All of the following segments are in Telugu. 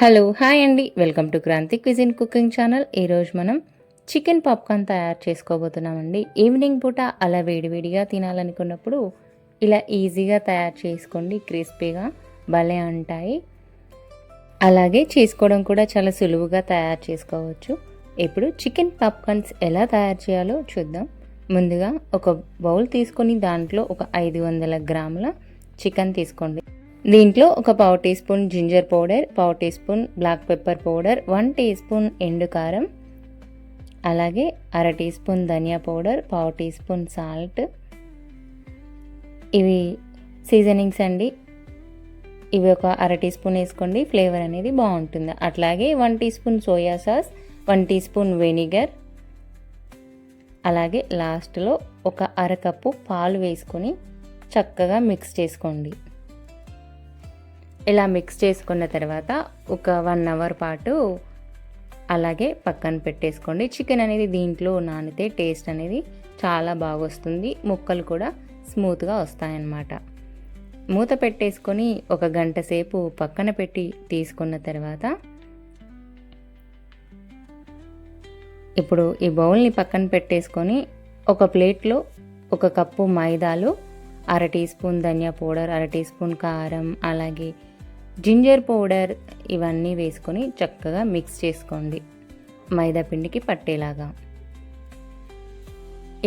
హలో హాయ్ అండి, welcome to Kranthi cuisine cooking channel. ఈరోజు మనం చికెన్ పాప్కార్న్ తయారు చేసుకోబోతున్నామండి. ఈవినింగ్ పూట అలా వేడివేడిగా తినాలనుకున్నప్పుడు ఇలా ఈజీగా తయారు చేసుకోండి. క్రిస్పీగా భలే ఉంటాయి. అలాగే చేసుకోవడం కూడా చాలా సులువుగా తయారు చేసుకోవచ్చు. ఇప్పుడు చికెన్ పాప్కార్న్స్ ఎలా తయారు చేయాలో చూద్దాం. ముందుగా ఒక బౌల్ తీసుకొని దాంట్లో ఒక 500 గ్రాముల చికెన్ తీసుకోండి. దీంట్లో ఒక పావు టీ స్పూన్ జింజర్ పౌడర్, పావు teaspoon black pepper powder, 1 teaspoon ఎండు కారం, అలాగే అర టీ స్పూన్ ధనియా పౌడర్, పావు టీ స్పూన్ సాల్ట్. ఇవి సీజనింగ్స్ అండి. ఇవి ఒక అర టీ స్పూన్ వేసుకోండి, ఫ్లేవర్ అనేది బాగుంటుంది. అట్లాగే 1 teaspoon soya sauce, 1 teaspoon vinegar, అలాగే లాస్ట్లో ఒక అరకప్పు పాలు వేసుకొని చక్కగా మిక్స్ చేసుకోండి. ఇలా మిక్స్ చేసుకున్న తర్వాత ఒక 1 అవర్ పాటు అలాగే పక్కన పెట్టేసుకోండి. చికెన్ అనేది దీంట్లో నానితే టేస్ట్ అనేది చాలా బాగా వస్తుంది. ముక్కలు కూడా స్మూత్గా వస్తాయన్నమాట. మూత పెట్టేసుకొని ఒక గంట సేపు పక్కన పెట్టి తీసుకున్న తర్వాత ఇప్పుడు ఈ బౌల్ని పక్కన పెట్టేసుకొని ఒక ప్లేట్లో ఒక కప్పు మైదాలు, అర టీ స్పూన్ ధనియా పౌడర్, అర టీ స్పూన్ కారం, అలాగే జింజర్ పౌడర్ ఇవన్నీ వేసుకొని చక్కగా మిక్స్ చేసుకోండి, మైదా పిండికి పట్టేలాగా.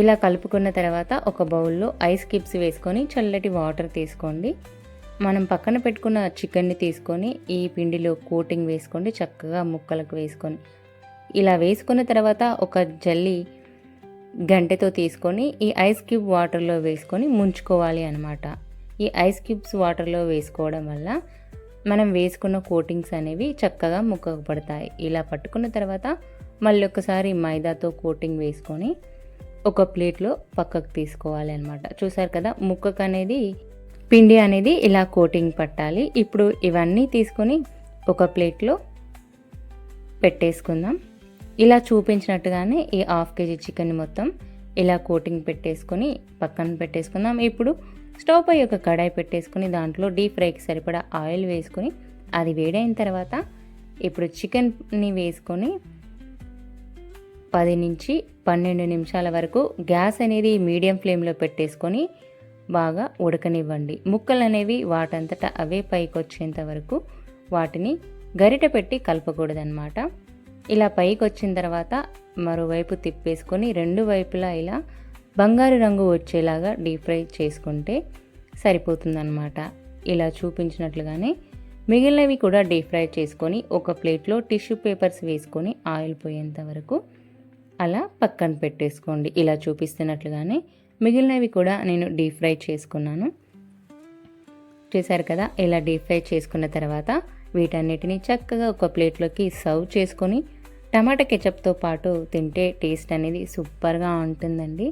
ఇలా కలుపుకున్న తర్వాత ఒక బౌల్లో ఐస్ క్యూబ్స్ వేసుకొని చల్లటి వాటర్ తీసుకోండి. మనం పక్కన పెట్టుకున్న చికెన్ని తీసుకొని ఈ పిండిలో కోటింగ్ వేసుకోండి, చక్కగా ముక్కలకు వేసుకొని. ఇలా వేసుకున్న తర్వాత ఒక జల్లి గంటెతో తీసుకొని ఈ ఐస్ క్యూబ్ వాటర్లో వేసుకొని ముంచుకోవాలి అన్నమాట. ఈ ఐస్ క్యూబ్స్ వాటర్లో వేసుకోవడం వల్ల మనం వేసుకున్న కోటింగ్స్ అనేవి చక్కగా ముక్కకు పడతాయి. ఇలా పట్టుకున్న తర్వాత మళ్ళీ ఒకసారి మైదాతో కోటింగ్ వేసుకొని ఒక ప్లేట్లో పక్కకు తీసుకోవాలి అన్నమాట. చూసారు కదా, ముక్కకు అనేది పిండి అనేది ఇలా కోటింగ్ పట్టాలి. ఇప్పుడు ఇవన్నీ తీసుకొని ఒక ప్లేట్లో పెట్టేసుకుందాం. ఇలా చూపించినట్టుగానే ఈ 1/2 కేజీ చికెన్ మొత్తం ఇలా కోటింగ్ పెట్టేసుకొని పక్కన పెట్టేసుకుందాం. ఇప్పుడు స్టవ్ పై ఒక కడాయి పెట్టేసుకొని దాంట్లో డీప్ ఫ్రైకి సరిపడా ఆయిల్ వేసుకొని అది వేడైన తర్వాత ఇప్పుడు చికెన్ని వేసుకొని 10 నుంచి 12 నిమిషాల వరకు గ్యాస్ అనేది మీడియం ఫ్లేమ్లో పెట్టేసుకొని బాగా ఉడకనివ్వండి. ముక్కలు అనేవి వాటంతటా అవే పైకి వచ్చేంత వరకు వాటిని గరిట పెట్టి కలపకూడదన్నమాట. ఇలా పైకి వచ్చిన తర్వాత మరోవైపు తిప్పేసుకొని 2 వైపులా ఇలా బంగారు రంగు వచ్చేలాగా డీప్ ఫ్రై చేసుకుంటే సరిపోతుందన్నమాట. ఇలా చూపించినట్లుగానే మిగిలినవి కూడా డీప్ ఫ్రై చేసుకొని ఒక ప్లేట్లో టిష్యూ పేపర్స్ వేసుకొని ఆయిల్ పోయేంత వరకు అలా పక్కన పెట్టేసుకోండి. ఇలా చూపిస్తున్నట్లుగానే మిగిలినవి కూడా నేను డీప్ ఫ్రై చేసుకున్నాను. చూసారు కదా, ఇలా డీప్ ఫ్రై చేసుకున్న తర్వాత వీటన్నిటిని చక్కగా ఒక ప్లేట్లోకి సర్వ్ చేసుకొని టమాటా కెచప్తో పాటు తింటే టేస్ట్ అనేది సూపర్గా ఉంటుందండి.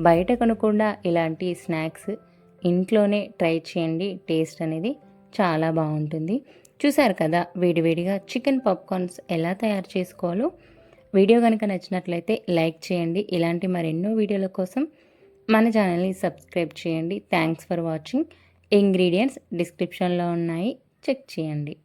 బయట కొనకుండా ఇలాంటి స్నాక్స్ ఇంట్లోనే ట్రై చేయండి, టేస్ట్ అనేది చాలా బాగుంటుంది. చూసారు కదా, వేడివేడిగా చికెన్ పాప్కార్న్స్ ఎలా తయారు చేసుకోవాలో. వీడియో కనుక నచ్చినట్లయితే లైక్ చేయండి. ఇలాంటి మరెన్నో వీడియోల కోసం మన ఛానల్ని సబ్స్క్రైబ్ చేయండి. Thanks for watching. ఇంగ్రీడియంట్స్ డిస్క్రిప్షన్లో ఉన్నాయి, చెక్ చేయండి.